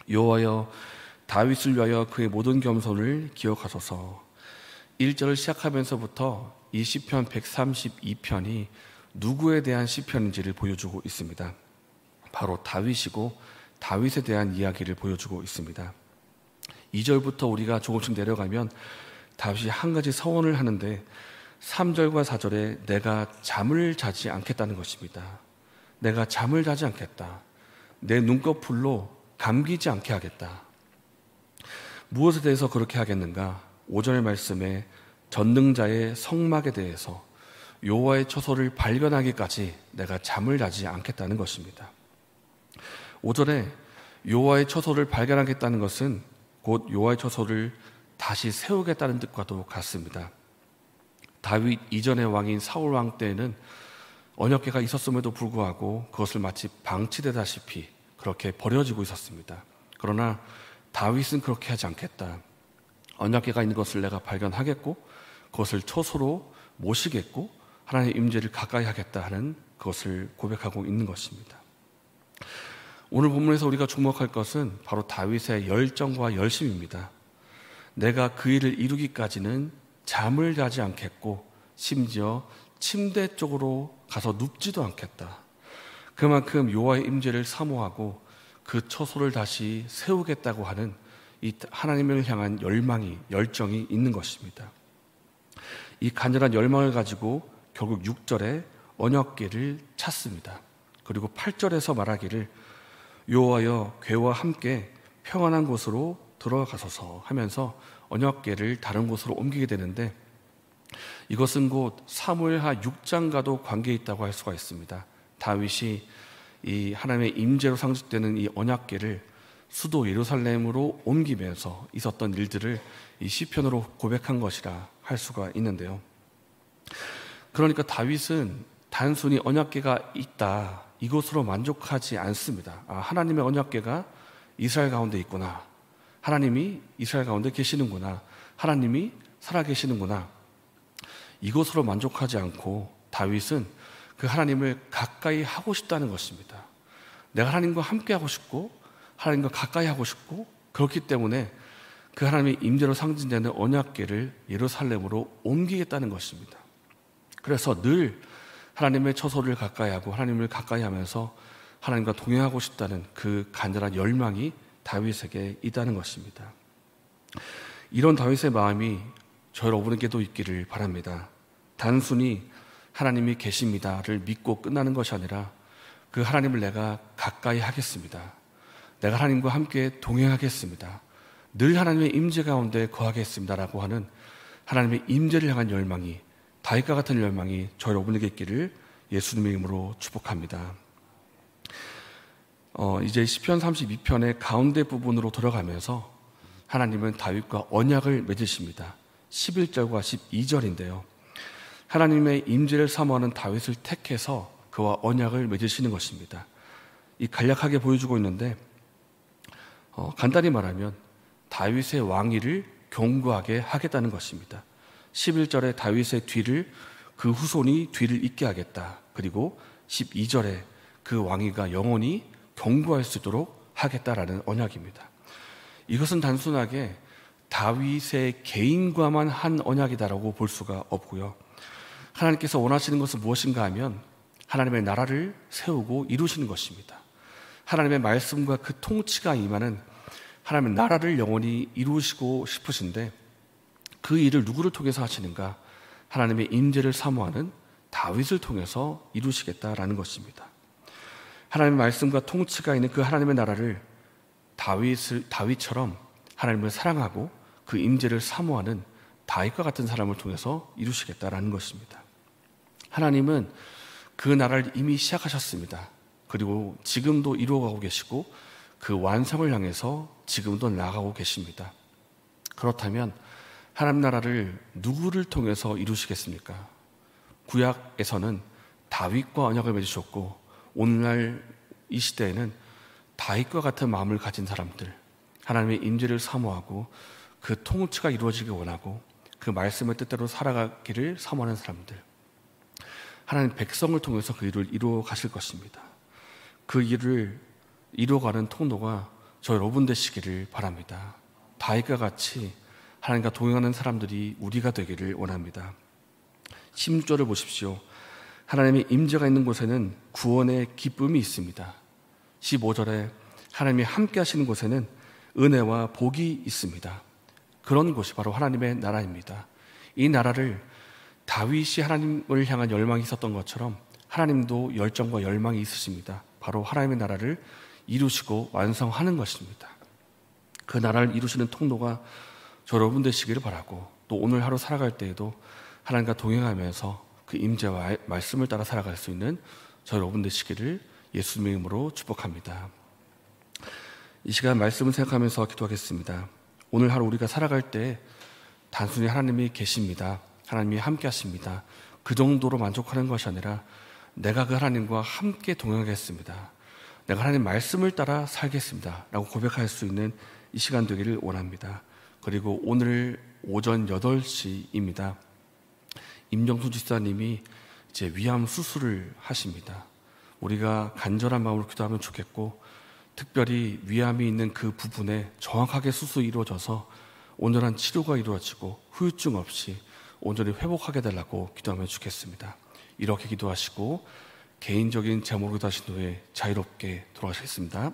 여호와여, 다윗을 위하여 그의 모든 겸손을 기억하소서. 1절을 시작하면서부터 이 시편 132편이 누구에 대한 시편인지를 보여주고 있습니다. 바로 다윗이고 다윗에 대한 이야기를 보여주고 있습니다. 2절부터 우리가 조금씩 내려가면 다윗이 한 가지 서원을 하는데 3절과 4절에 내가 잠을 자지 않겠다는 것입니다. 내가 잠을 자지 않겠다. 내 눈꺼풀로 감기지 않게 하겠다. 무엇에 대해서 그렇게 하겠는가? 5절 말씀에 전능자의 성막에 대해서 여호와의 처소를 발견하기까지 내가 잠을 자지 않겠다는 것입니다. 5절에 여호와의 처소를 발견하겠다는 것은 곧 여호와의 처소를 다시 세우겠다는 뜻과도 같습니다. 다윗 이전의 왕인 사울 왕 때에는 언약궤가 있었음에도 불구하고 그것을 마치 방치되다시피 그렇게 버려지고 있었습니다. 그러나 다윗은 그렇게 하지 않겠다. 언약궤가 있는 것을 내가 발견하겠고 그것을 처소로 모시겠고 하나님의 임재를 가까이 하겠다 하는 그것을 고백하고 있는 것입니다. 오늘 본문에서 우리가 주목할 것은 바로 다윗의 열정과 열심입니다. 내가 그 일을 이루기까지는 잠을 자지 않겠고 심지어 침대 쪽으로 가서 눕지도 않겠다. 그만큼 여호와의 임재를 사모하고 그 처소를 다시 세우겠다고 하는 이 하나님을 향한 열정이 있는 것입니다. 이 간절한 열망을 가지고 결국 6절에 언약궤를 찾습니다. 그리고 8절에서 말하기를 여호와여, 궤와 함께 평안한 곳으로 들어가소서 하면서 언약궤를 다른 곳으로 옮기게 되는데, 이것은 곧 사무엘하 6장과도 관계 있다고 할 수가 있습니다. 다윗이 이 하나님의 임재로 상징되는 이 언약궤를 수도 예루살렘으로 옮기면서 있었던 일들을 이 시편으로 고백한 것이라 할 수가 있는데요. 그러니까 다윗은 단순히 언약궤가 있다, 이것으로 만족하지 않습니다. 하나님의 언약궤가 이스라엘 가운데 있구나, 하나님이 이스라엘 가운데 계시는구나, 하나님이 살아계시는구나, 이것으로 만족하지 않고 다윗은 그 하나님을 가까이 하고 싶다는 것입니다. 내가 하나님과 함께 하고 싶고 하나님과 가까이 하고 싶고, 그렇기 때문에 그 하나님의 임재로 상징되는 언약궤를 예루살렘으로 옮기겠다는 것입니다. 그래서 늘 하나님의 처소를 가까이 하고 하나님을 가까이 하면서 하나님과 동행하고 싶다는 그 간절한 열망이 다윗에게 있다는 것입니다. 이런 다윗의 마음이 저 여러분에게도 있기를 바랍니다. 단순히 하나님이 계십니다를 믿고 끝나는 것이 아니라 그 하나님을 내가 가까이 하겠습니다. 내가 하나님과 함께 동행하겠습니다. 늘 하나님의 임재 가운데 거하겠습니다라고 하는 하나님의 임재를 향한 열망이, 다윗과 같은 열망이 저 여러분에게 있기를 예수님의 이름으로 축복합니다. 이제 시편 32편의 가운데 부분으로 들어가면서 하나님은 다윗과 언약을 맺으십니다. 11절과 12절인데요. 하나님의 임재를 사모하는 다윗을 택해서 그와 언약을 맺으시는 것입니다. 이 간략하게 보여주고 있는데, 간단히 말하면 다윗의 왕위를 견고하게 하겠다는 것입니다. 11절에 다윗의 뒤를, 그 후손이 뒤를 잇게 하겠다. 그리고 12절에 그 왕위가 영원히 견고할 수 있도록 하겠다라는 언약입니다. 이것은 단순하게 다윗의 개인과만 한 언약이다라고 볼 수가 없고요. 하나님께서 원하시는 것은 무엇인가 하면 하나님의 나라를 세우고 이루시는 것입니다. 하나님의 말씀과 그 통치가 임하는 하나님의 나라를 영원히 이루시고 싶으신데, 그 일을 누구를 통해서 하시는가? 하나님의 임재를 사모하는 다윗을 통해서 이루시겠다라는 것입니다. 하나님의 말씀과 통치가 있는 그 하나님의 나라를 다윗처럼 하나님을 사랑하고 그 임재를 사모하는 다윗과 같은 사람을 통해서 이루시겠다라는 것입니다. 하나님은 그 나라를 이미 시작하셨습니다. 그리고 지금도 이루어가고 계시고 그 완성을 향해서 지금도 나아가고 계십니다. 그렇다면 하나님 나라를 누구를 통해서 이루시겠습니까? 구약에서는 다윗과 언약을 맺으셨고, 오늘날 이 시대에는 다윗과 같은 마음을 가진 사람들, 하나님의 임재를 사모하고 그 통치가 이루어지길 원하고 그 말씀의 뜻대로 살아가기를 사모하는 사람들, 하나님 백성을 통해서 그 일을 이루어 가실 것입니다. 그 일을 이루어가는 통로가 저 여러분 되시기를 바랍니다. 다윗과 같이 하나님과 동행하는 사람들이 우리가 되기를 원합니다. 16절을 보십시오. 하나님의 임재가 있는 곳에는 구원의 기쁨이 있습니다. 15절에 하나님이 함께 하시는 곳에는 은혜와 복이 있습니다. 그런 곳이 바로 하나님의 나라입니다. 이 나라를 다윗이 하나님을 향한 열망이 있었던 것처럼 하나님도 열정과 열망이 있으십니다. 바로 하나님의 나라를 이루시고 완성하는 것입니다. 그 나라를 이루시는 통로가 저 여러분 되시기를 바라고, 또 오늘 하루 살아갈 때에도 하나님과 동행하면서 그 임재와 말씀을 따라 살아갈 수 있는 저 여러분 되시기를 예수님의 이름으로 축복합니다. 이 시간 말씀을 생각하면서 기도하겠습니다. 오늘 하루 우리가 살아갈 때 단순히 하나님이 계십니다, 하나님이 함께 하십니다, 그 정도로 만족하는 것이 아니라 내가 그 하나님과 함께 동행하겠습니다, 내가 하나님 말씀을 따라 살겠습니다 라고 고백할 수 있는 이 시간 되기를 원합니다. 그리고 오늘 오전 8시입니다. 임정수 집사님이 이제 위암 수술을 하십니다. 우리가 간절한 마음으로 기도하면 좋겠고, 특별히 위암이 있는 그 부분에 정확하게 수술이 이루어져서 온전한 치료가 이루어지고 후유증 없이 온전히 회복하게 달라고 기도하면 좋겠습니다. 이렇게 기도하시고 개인적인 제목으로 기도하신 후에 자유롭게 돌아가시겠습니다.